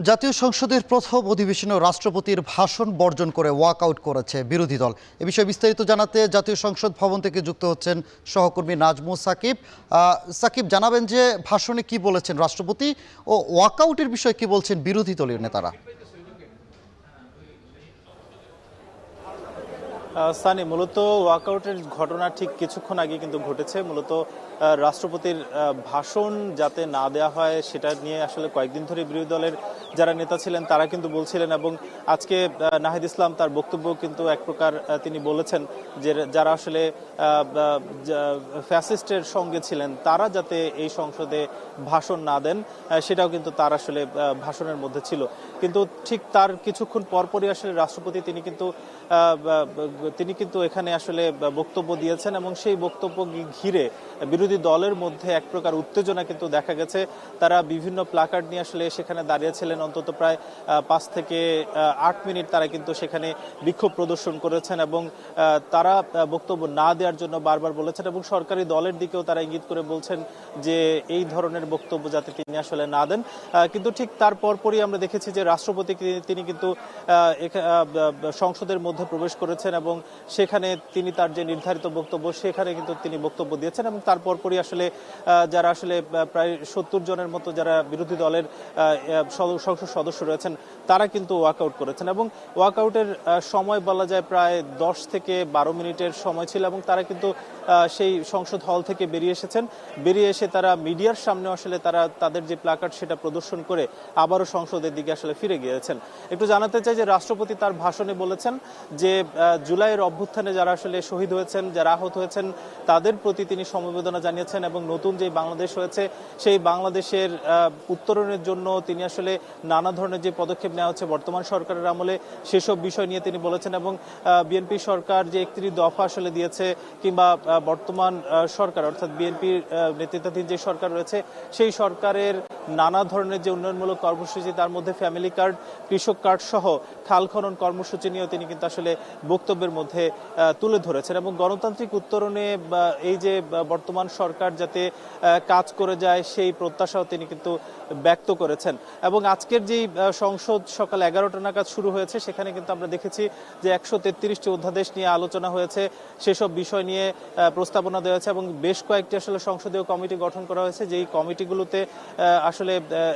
জাতীয় সংসদের প্রথম অধিবেশনে রাষ্ট্রপতির ভাষণ বর্জন করে ওয়াকআউট করেছে বিরোধী দল। এ বিষয়ে বিস্তারিত জানাতে জাতীয় সংসদ ভবন থেকে যুক্ত হচ্ছেন সহকর্মী নাজমু সাকিব। সাকিব, জানাবেন যে ভাষণে কি বলেছেন রাষ্ট্রপতি ও ওয়াকআউটের বিষয়ে কি বলছেন বিরোধী দলীয় নেতারা? সানি, মূলত ওয়াকআউটের ঘটনা ঠিক কিছুক্ষণ আগে কিন্তু ঘটেছে। মূলত রাষ্ট্রপতির ভাষণ যাতে না দেওয়া হয় সেটা নিয়ে আসলে কয়েকদিন ধরে বিরোধী দলের যারা নেতা ছিলেন তারা কিন্তু বলছিলেন, এবং আজকে নাহিদ ইসলাম তার বক্তব্য কিন্তু এক প্রকার তিনি বলেছেন যে যারা আসলে ফ্যাসিস্টের সঙ্গে ছিলেন তারা যাতে এই সংসদে ভাষণ না দেন সেটাও কিন্তু তার আসলে ভাষণের মধ্যে ছিল। কিন্তু ঠিক তার কিছুক্ষণ পরপরই আসলে রাষ্ট্রপতি তিনি কিন্তু এখানে আসলে বক্তব্য দিয়েছেন, এবং সেই বক্তব্য ঘিরে বিরোধী দলের মধ্যে এক প্রকার উত্তেজনা কিন্তু দেখা গেছে। তারা বিভিন্ন প্লাকার্ড নিয়ে আসলে সেখানে দাঁড়িয়েছিলেন অন্তত প্রায় 5 থেকে 8 মিনিট তারা কিন্তু সেখানে বিক্ষোভ প্রদর্শন করেছেন, এবং তারা বক্তব্য না দেওয়ার জন্য বারবার বলেছেন, এবং সরকারি দলের দিকেও তারা ইঙ্গিত করে বলছেন যে এই ধরনের বক্তব্য যাতে তিনি আসলে না দেন। কিন্তু ঠিক তার পরপরই আমরা দেখেছি যে রাষ্ট্রপতি তিনি কিন্তু সংসদের মধ্যে প্রবেশ করেছেন, এবং সেখানে তিনি তার যে নির্ধারিত বক্তব্য সেখানে কিন্তু তিনি বক্তব্য দিয়েছেন, এবং তার পরপরই আসলে যারা আসলে প্রায় 70 জনের মতো যারা বিরোধী দলের সংসদ সদস্য রয়েছেন তারা কিন্তু ওয়াকআউট করেছেন, এবং ওয়াকআউটের সময় বলা যায় প্রায় 10 থেকে 12 মিনিটের সময় ছিল, এবং তারা কিন্তু সেই সংসদ হল থেকে বেরিয়ে এসেছেন। বেরিয়ে এসে তারা মিডিয়ার সামনে আসলে তারা তাদের যে প্ল্যাকার্ড সেটা প্রদর্শন করে আবারও সংসদের দিকে আসলে ফিরে গিয়েছেন। একটু জানাতে চাই যে রাষ্ট্রপতি তার ভাষণে বলেছেন যে জুলাইয়ের অভ্যুত্থানে যারা আসলে শহীদ হয়েছেন, যারা আহত হয়েছেন তাদের প্রতি তিনি সমবেদনা জানিয়েছেন, এবং নতুন যে বাংলাদেশ হয়েছে সেই বাংলাদেশের উত্তরণের জন্য তিনি আসলে নানা ধরনের যে পদক্ষেপ নেওয়া হচ্ছে বর্তমান সরকারের আমলে সেসব বিষয় নিয়ে তিনি বলেছেন, এবং বিএনপি সরকার যে 31 দফা আসলে দিয়েছে, কিংবা বর্তমান সরকার অর্থাৎ বিএনপির নেতৃত্বাধীন যে সরকার রয়েছে সেই সরকারের নানা ধরনের যে উন্নয়নমূলক কর্মসূচি, তার মধ্যে ফ্যামিলি কার্ড, কৃষক কার্ড সহ খাল খনন কর্মসূচি নিয়েও তিনি কিন্তু আসলে বক্তব্যের মধ্যে তুলে ধরেছেন, এবং গণতান্ত্রিক উত্তরণে এই যে বর্তমান সরকার যাতে কাজ করে যায় সেই প্রত্যাশাও তিনি কিন্তু ব্যক্ত করেছেন। এবং আজকের যেই সংসদ সকাল 11টা নাগাদ শুরু হয়েছে সেখানে কিন্তু আমরা দেখেছি যে 133টি অধ্যাদেশ নিয়ে আলোচনা হয়েছে, সেসব বিষয় নিয়ে প্রস্তাবনা দেওয়া হয়েছে, এবং বেশ কয়েকটি আসলে সংসদীয় কমিটি গঠন করা হয়েছে, যেই কমিটিগুলোতে আসলে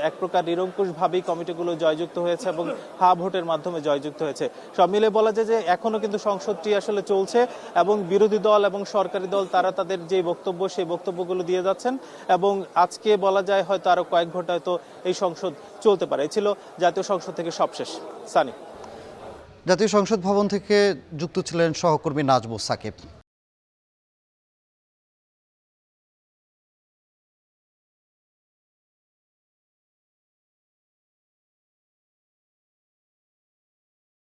এক প্রকার নিরঙ্কুশভাবেই কমিটিগুলো জয়যুক্ত হয়েছে এবং হা ভোটের মাধ্যমে জয়যুক্ত হয়েছে। সব মিলে বলা যায় যে এখনো কিন্তু সংসদটি আসলে চলছে, এবং বিরোধী দল এবং সরকারি দল তারা তাদের যে বক্তব্য সেই বক্তব্যগুলো দিয়ে যাচ্ছেন, এবং আজকে বলা যায় হয়তো আরো কয়েক ঘন্টা হয়তো এই সংসদ চলতে পারে। ছিল জাতীয় সংসদ থেকে সবশেষ। সানি। জাতীয় সংসদ ভবন থেকে যুক্ত ছিলেন সহকর্মী নাজমু সাকিব।